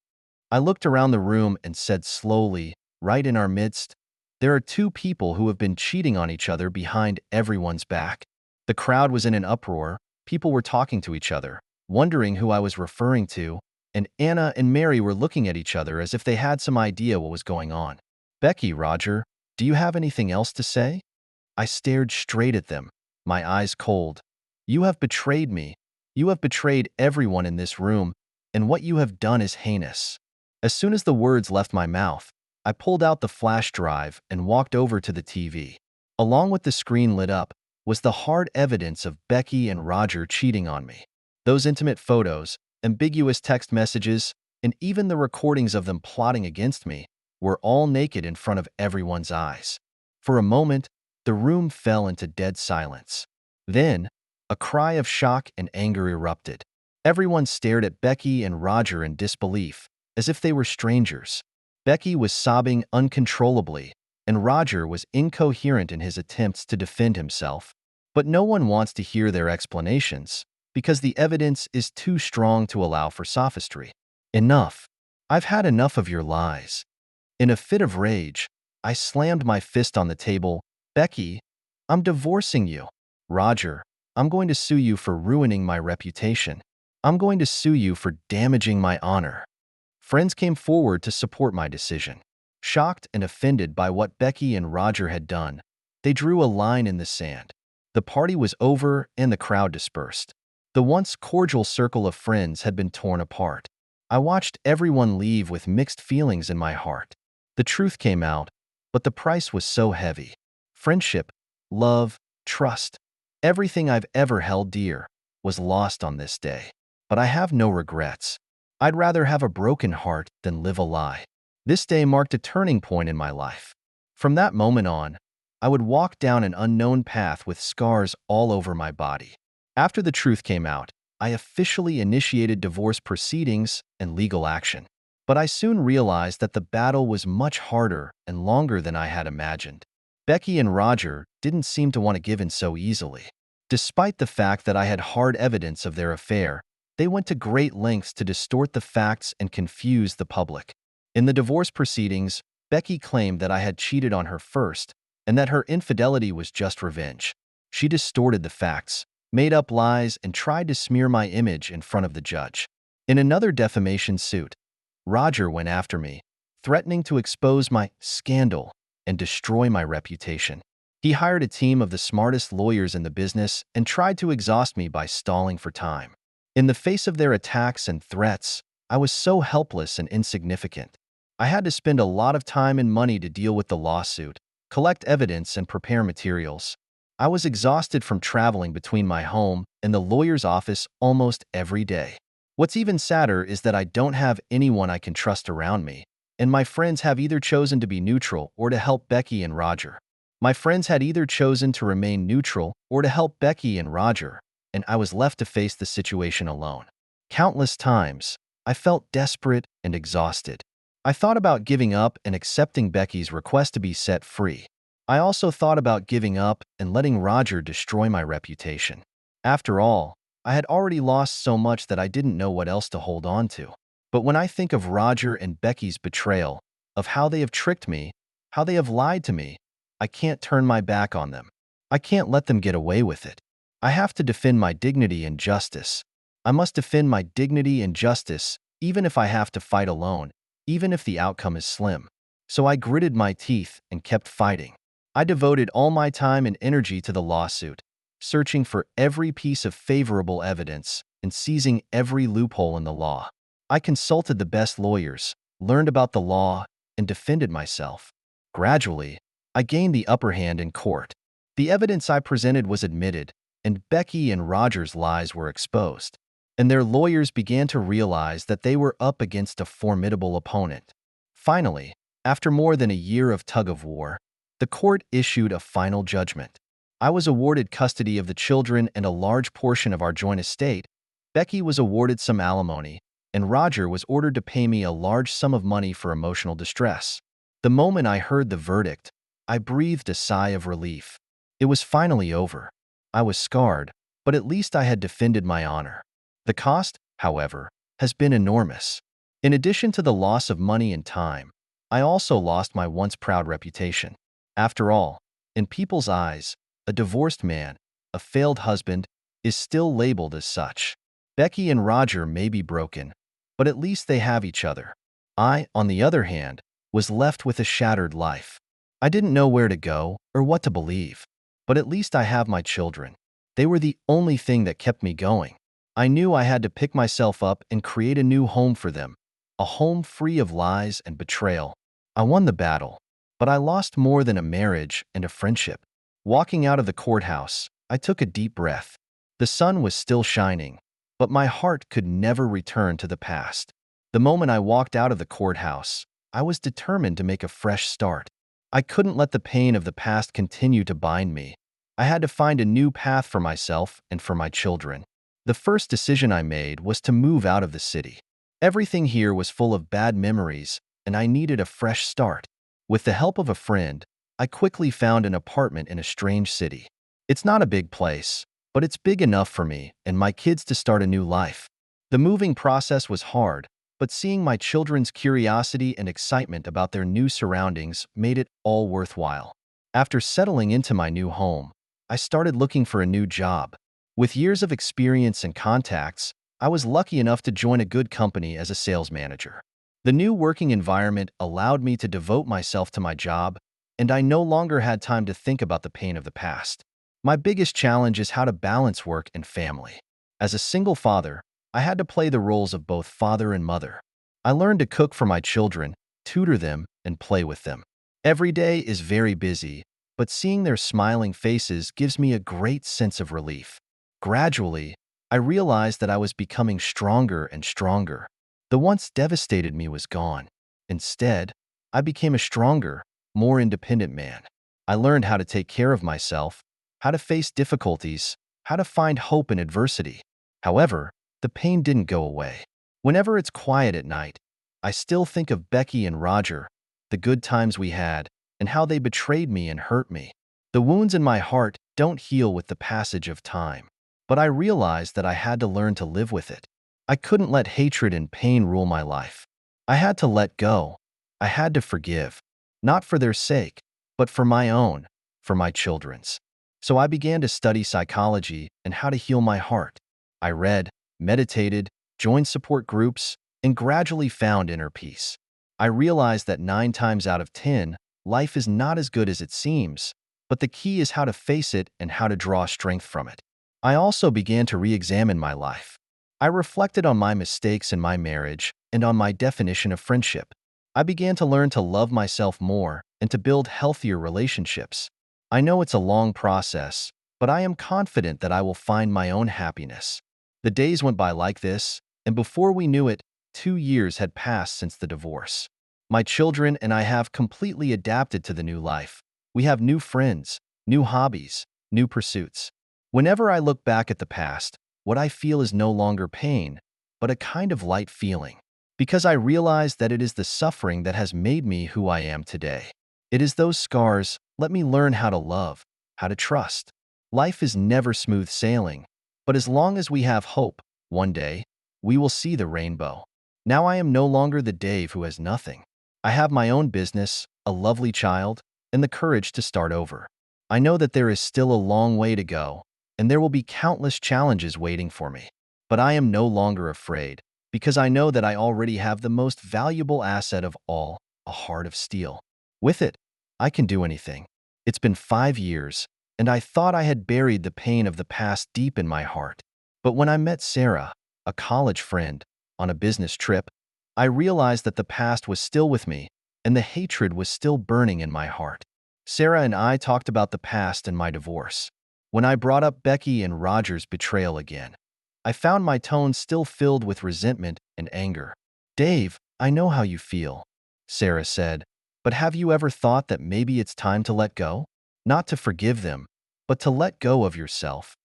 I looked around the room and said slowly, right in our midst, there are two people who have been cheating on each other behind everyone's back. The crowd was in an uproar. People were talking to each other, wondering who I was referring to, and Anna and Mary were looking at each other as if they had some idea what was going on. Becky, Roger, do you have anything else to say? I stared straight at them, my eyes cold. You have betrayed me. You have betrayed everyone in this room, and what you have done is heinous. As soon as the words left my mouth, I pulled out the flash drive and walked over to the TV. Along with the screen lit up was the hard evidence of Becky and Roger cheating on me. Those intimate photos, ambiguous text messages, and even the recordings of them plotting against me were all naked in front of everyone's eyes. For a moment, the room fell into dead silence. Then, a cry of shock and anger erupted. Everyone stared at Becky and Roger in disbelief, as if they were strangers. Becky was sobbing uncontrollably, and Roger was incoherent in his attempts to defend himself. But no one wants to hear their explanations, because the evidence is too strong to allow for sophistry. Enough. I've had enough of your lies. In a fit of rage, I slammed my fist on the table. Becky, I'm divorcing you. Roger, I'm going to sue you for ruining my reputation. I'm going to sue you for damaging my honor. Friends came forward to support my decision. Shocked and offended by what Becky and Roger had done, they drew a line in the sand. The party was over and the crowd dispersed. The once cordial circle of friends had been torn apart. I watched everyone leave with mixed feelings in my heart. The truth came out, but the price was so heavy. Friendship, love, trust, everything I've ever held dear, was lost on this day. But I have no regrets. I'd rather have a broken heart than live a lie. This day marked a turning point in my life. From that moment on, I would walk down an unknown path with scars all over my body. After the truth came out, I officially initiated divorce proceedings and legal action. But I soon realized that the battle was much harder and longer than I had imagined. Becky and Roger didn't seem to want to give in so easily. Despite the fact that I had hard evidence of their affair, they went to great lengths to distort the facts and confuse the public. In the divorce proceedings, Becky claimed that I had cheated on her first and that her infidelity was just revenge. She distorted the facts, made up lies, and tried to smear my image in front of the judge. In another defamation suit, Roger went after me, threatening to expose my scandal and destroy my reputation. He hired a team of the smartest lawyers in the business and tried to exhaust me by stalling for time. In the face of their attacks and threats, I was so helpless and insignificant. I had to spend a lot of time and money to deal with the lawsuit, collect evidence, and prepare materials. I was exhausted from traveling between my home and the lawyer's office almost every day. What's even sadder is that I don't have anyone I can trust around me, and my friends have either chosen to be neutral or to help Becky and Roger. My friends had either chosen to remain neutral or to help Becky and Roger, and I was left to face the situation alone. Countless times, I felt desperate and exhausted. I thought about giving up and accepting Becky's request to be set free. I also thought about giving up and letting Roger destroy my reputation. After all, I had already lost so much that I didn't know what else to hold on to. But when I think of Roger and Becky's betrayal, of how they have tricked me, how they have lied to me, I can't turn my back on them. I can't let them get away with it. I have to defend my dignity and justice. I must defend my dignity and justice, even if I have to fight alone, even if the outcome is slim. So I gritted my teeth and kept fighting. I devoted all my time and energy to the lawsuit, searching for every piece of favorable evidence and seizing every loophole in the law. I consulted the best lawyers, learned about the law, and defended myself. Gradually, I gained the upper hand in court. The evidence I presented was admitted, and Becky and Roger's lies were exposed. And their lawyers began to realize that they were up against a formidable opponent. Finally, after more than a year of tug-of-war, the court issued a final judgment. I was awarded custody of the children and a large portion of our joint estate. Becky was awarded some alimony, and Roger was ordered to pay me a large sum of money for emotional distress. The moment I heard the verdict, I breathed a sigh of relief. It was finally over. I was scarred, but at least I had defended my honor. The cost, however, has been enormous. In addition to the loss of money and time, I also lost my once proud reputation. After all, in people's eyes, a divorced man, a failed husband, is still labeled as such. Becky and Roger may be broken, but at least they have each other. I, on the other hand, was left with a shattered life. I didn't know where to go or what to believe, but at least I have my children. They were the only thing that kept me going. I knew I had to pick myself up and create a new home for them, a home free of lies and betrayal. I won the battle, but I lost more than a marriage and a friendship. Walking out of the courthouse, I took a deep breath. The sun was still shining, but my heart could never return to the past. The moment I walked out of the courthouse, I was determined to make a fresh start. I couldn't let the pain of the past continue to bind me. I had to find a new path for myself and for my children. The first decision I made was to move out of the city. Everything here was full of bad memories, and I needed a fresh start. With the help of a friend, I quickly found an apartment in a strange city. It's not a big place, but it's big enough for me and my kids to start a new life. The moving process was hard, but seeing my children's curiosity and excitement about their new surroundings made it all worthwhile. After settling into my new home, I started looking for a new job. With years of experience and contacts, I was lucky enough to join a good company as a sales manager. The new working environment allowed me to devote myself to my job, and I no longer had time to think about the pain of the past. My biggest challenge is how to balance work and family. As a single father, I had to play the roles of both father and mother. I learned to cook for my children, tutor them, and play with them. Every day is very busy, but seeing their smiling faces gives me a great sense of relief. Gradually, I realized that I was becoming stronger and stronger. The once devastated me was gone. Instead, I became a stronger, more independent man. I learned how to take care of myself, how to face difficulties, how to find hope in adversity. However, the pain didn't go away. Whenever it's quiet at night, I still think of Becky and Roger, the good times we had, and how they betrayed me and hurt me. The wounds in my heart don't heal with the passage of time, but I realized that I had to learn to live with it. I couldn't let hatred and pain rule my life. I had to let go. I had to forgive, not for their sake, but for my own, for my children's. So I began to study psychology and how to heal my heart. I read, meditated, joined support groups, and gradually found inner peace. I realized that 9 times out of 10, life is not as good as it seems, but the key is how to face it and how to draw strength from it. I also began to re-examine my life. I reflected on my mistakes in my marriage and on my definition of friendship. I began to learn to love myself more and to build healthier relationships. I know it's a long process, but I am confident that I will find my own happiness. The days went by like this, and before we knew it, 2 years had passed since the divorce. My children and I have completely adapted to the new life. We have new friends, new hobbies, new pursuits. Whenever I look back at the past, what I feel is no longer pain, but a kind of light feeling, because I realize that it is the suffering that has made me who I am today. It is those scars let me learn how to love, how to trust. Life is never smooth sailing, but as long as we have hope, one day, we will see the rainbow. Now I am no longer the Dave who has nothing. I have my own business, a lovely child, and the courage to start over. I know that there is still a long way to go, and there will be countless challenges waiting for me. But I am no longer afraid, because I know that I already have the most valuable asset of all, a heart of steel. With it, I can do anything. It's been 5 years, and I thought I had buried the pain of the past deep in my heart. But when I met Sarah, a college friend, on a business trip, I realized that the past was still with me, and the hatred was still burning in my heart. Sarah and I talked about the past and my divorce. When I brought up Becky and Roger's betrayal again, I found my tone still filled with resentment and anger. "Dave, I know how you feel," Sarah said, "but have you ever thought that maybe it's time to let go? Not to forgive them, but to let go of yourself."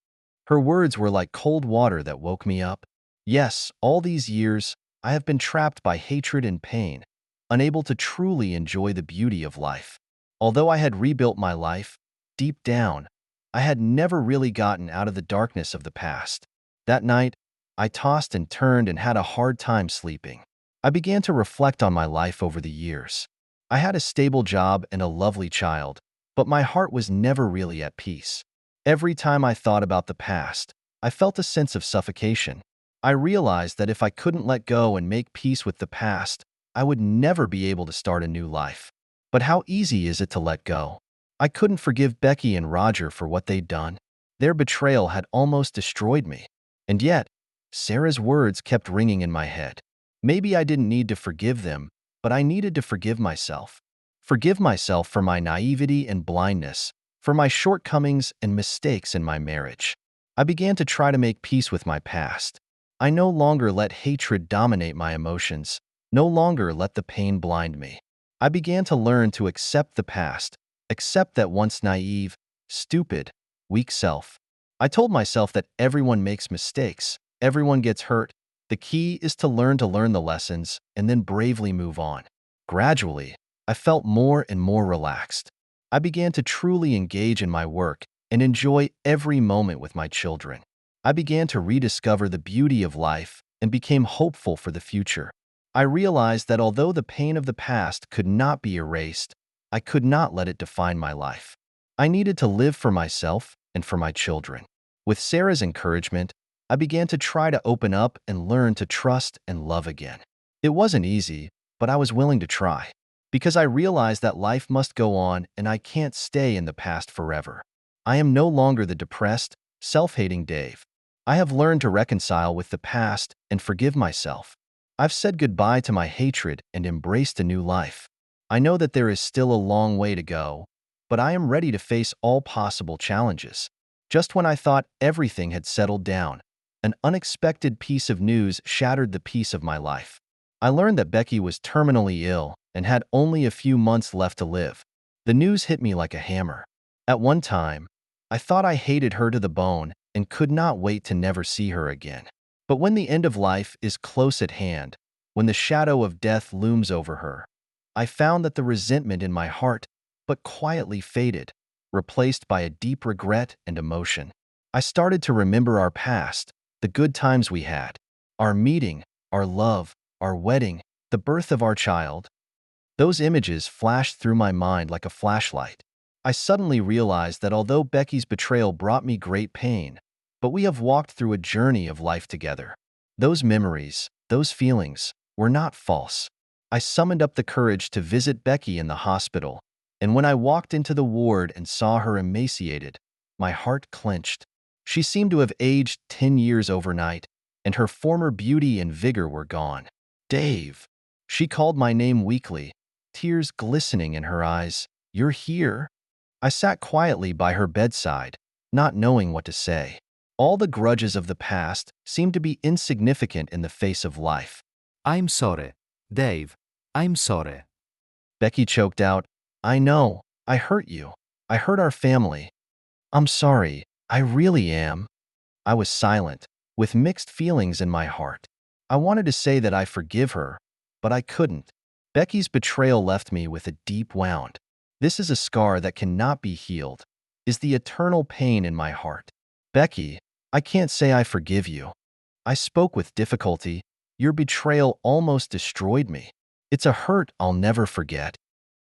Her words were like cold water that woke me up. Yes, all these years, I have been trapped by hatred and pain, unable to truly enjoy the beauty of life. Although I had rebuilt my life, deep down, I had never really gotten out of the darkness of the past. That night, I tossed and turned and had a hard time sleeping. I began to reflect on my life over the years. I had a stable job and a lovely child, but my heart was never really at peace. Every time I thought about the past, I felt a sense of suffocation. I realized that if I couldn't let go and make peace with the past, I would never be able to start a new life. But how easy is it to let go? I couldn't forgive Becky and Roger for what they'd done. Their betrayal had almost destroyed me. And yet, Sarah's words kept ringing in my head. Maybe I didn't need to forgive them, but I needed to forgive myself. Forgive myself for my naivety and blindness, for my shortcomings and mistakes in my marriage. I began to try to make peace with my past. I no longer let hatred dominate my emotions, no longer let the pain blind me. I began to learn to accept the past, accept that once naive, stupid, weak self. I told myself that everyone makes mistakes, everyone gets hurt. The key is to learn the lessons and then bravely move on. Gradually, I felt more and more relaxed. I began to truly engage in my work and enjoy every moment with my children. I began to rediscover the beauty of life and became hopeful for the future. I realized that although the pain of the past could not be erased, I could not let it define my life. I needed to live for myself and for my children. With Sarah's encouragement, I began to try to open up and learn to trust and love again. It wasn't easy, but I was willing to try, because I realized that life must go on and I can't stay in the past forever. I am no longer the depressed, self-hating Dave. I have learned to reconcile with the past and forgive myself. I've said goodbye to my hatred and embraced a new life. I know that there is still a long way to go, but I am ready to face all possible challenges. Just when I thought everything had settled down, an unexpected piece of news shattered the peace of my life. I learned that Becky was terminally ill and had only a few months left to live. The news hit me like a hammer. At one time, I thought I hated her to the bone and could not wait to never see her again. But when the end of life is close at hand, when the shadow of death looms over her, I found that the resentment in my heart but quietly faded, replaced by a deep regret and emotion. I started to remember our past, the good times we had, our meeting, our love, our wedding, the birth of our child. Those images flashed through my mind like a flashlight. I suddenly realized that although Becky's betrayal brought me great pain, but we have walked through a journey of life together. Those memories, those feelings, were not false. I summoned up the courage to visit Becky in the hospital, and when I walked into the ward and saw her emaciated, my heart clenched. She seemed to have aged 10 years overnight, and her former beauty and vigor were gone. Dave. She called my name weakly, tears glistening in her eyes. You're here? I sat quietly by her bedside, not knowing what to say. All the grudges of the past seemed to be insignificant in the face of life. I'm sorry, Dave. I'm sorry. Becky choked out, I know, I hurt you. I hurt our family. I'm sorry, I really am. I was silent, with mixed feelings in my heart. I wanted to say that I forgive her, but I couldn't. Becky's betrayal left me with a deep wound. This is a scar that cannot be healed, is the eternal pain in my heart. Becky, I can't say I forgive you. I spoke with difficulty. Your betrayal almost destroyed me. It's a hurt I'll never forget.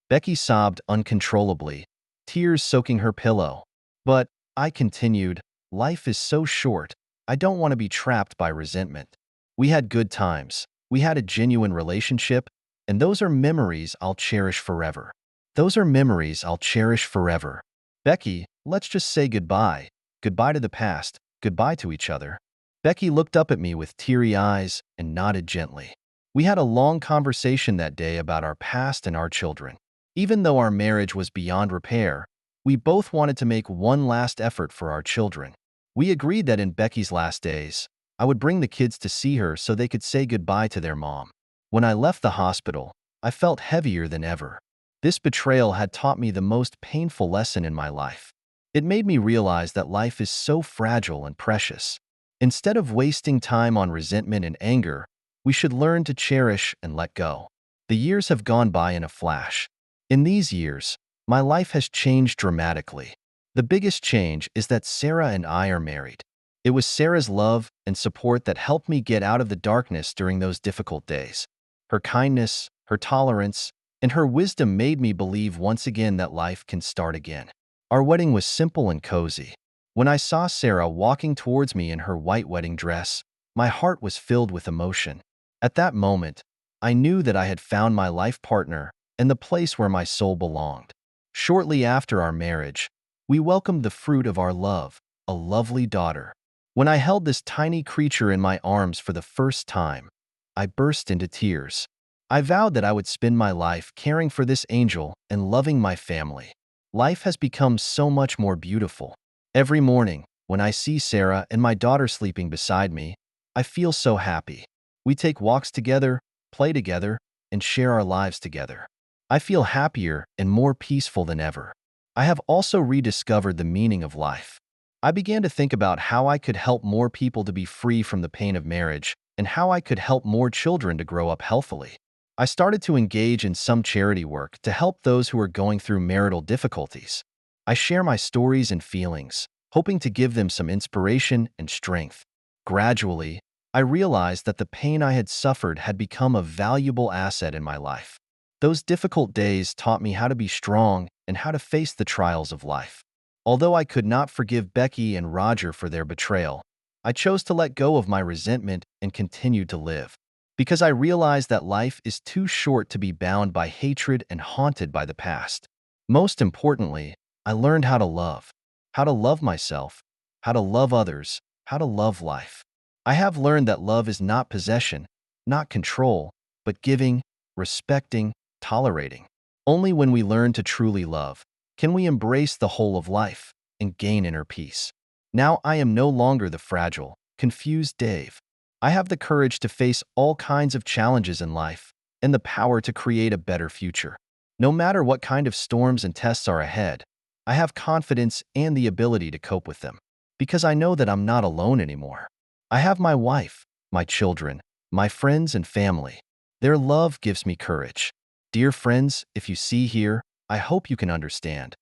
Becky sobbed uncontrollably, tears soaking her pillow. But, I continued, life is so short. I don't want to be trapped by resentment. We had good times. We had a genuine relationship, and those are memories I'll cherish forever. Those are memories I'll cherish forever. Becky, let's just say goodbye. Goodbye to the past. Goodbye to each other. Becky looked up at me with teary eyes and nodded gently. We had a long conversation that day about our past and our children. Even though our marriage was beyond repair, we both wanted to make one last effort for our children. We agreed that in Becky's last days, I would bring the kids to see her so they could say goodbye to their mom. When I left the hospital, I felt heavier than ever. This betrayal had taught me the most painful lesson in my life. It made me realize that life is so fragile and precious. Instead of wasting time on resentment and anger, we should learn to cherish and let go. The years have gone by in a flash. In these years, my life has changed dramatically. The biggest change is that Sarah and I are married. It was Sarah's love and support that helped me get out of the darkness during those difficult days. Her kindness, her tolerance, and her wisdom made me believe once again that life can start again. Our wedding was simple and cozy. When I saw Sarah walking towards me in her white wedding dress, my heart was filled with emotion. At that moment, I knew that I had found my life partner and the place where my soul belonged. Shortly after our marriage, we welcomed the fruit of our love, a lovely daughter. When I held this tiny creature in my arms for the first time, I burst into tears. I vowed that I would spend my life caring for this angel and loving my family. Life has become so much more beautiful. Every morning, when I see Sarah and my daughter sleeping beside me, I feel so happy. We take walks together, play together, and share our lives together. I feel happier and more peaceful than ever. I have also rediscovered the meaning of life. I began to think about how I could help more people to be free from the pain of marriage and how I could help more children to grow up healthily. I started to engage in some charity work to help those who are going through marital difficulties. I share my stories and feelings, hoping to give them some inspiration and strength. Gradually, I realized that the pain I had suffered had become a valuable asset in my life. Those difficult days taught me how to be strong and how to face the trials of life. Although I could not forgive Becky and Roger for their betrayal, I chose to let go of my resentment and continue to live. Because I realized that life is too short to be bound by hatred and haunted by the past. Most importantly, I learned how to love myself, how to love others, how to love life. I have learned that love is not possession, not control, but giving, respecting, tolerating. Only when we learn to truly love can we embrace the whole of life and gain inner peace. Now I am no longer the fragile, confused Dave. I have the courage to face all kinds of challenges in life and the power to create a better future. No matter what kind of storms and tests are ahead, I have confidence and the ability to cope with them because I know that I'm not alone anymore. I have my wife, my children, my friends and family. Their love gives me courage. Dear friends, if you see here, I hope you can understand.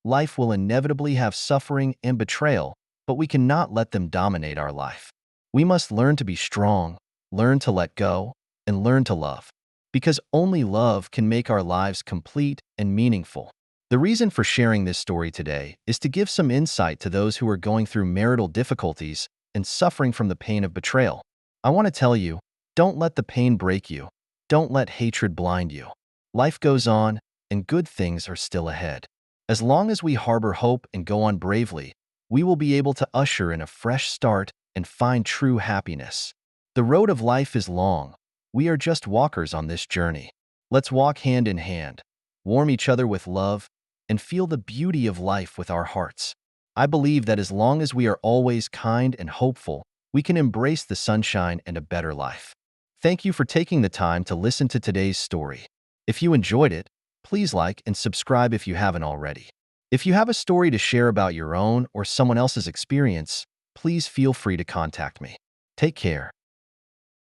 Life will inevitably have suffering and betrayal, but we cannot let them dominate our life. We must learn to be strong, learn to let go, and learn to love. Because only love can make our lives complete and meaningful. The reason for sharing this story today is to give some insight to those who are going through marital difficulties and suffering from the pain of betrayal. I want to tell you, don't let the pain break you. Don't let hatred blind you. Life goes on, and good things are still ahead. As long as we harbor hope and go on bravely, we will be able to usher in a fresh start and find true happiness. The road of life is long. We are just walkers on this journey. Let's walk hand in hand, warm each other with love, and feel the beauty of life with our hearts. I believe that as long as we are always kind and hopeful, we can embrace the sunshine and a better life. Thank you for taking the time to listen to today's story. If you enjoyed it, please like and subscribe if you haven't already. If you have a story to share about your own or someone else's experience, please feel free to contact me. Take care.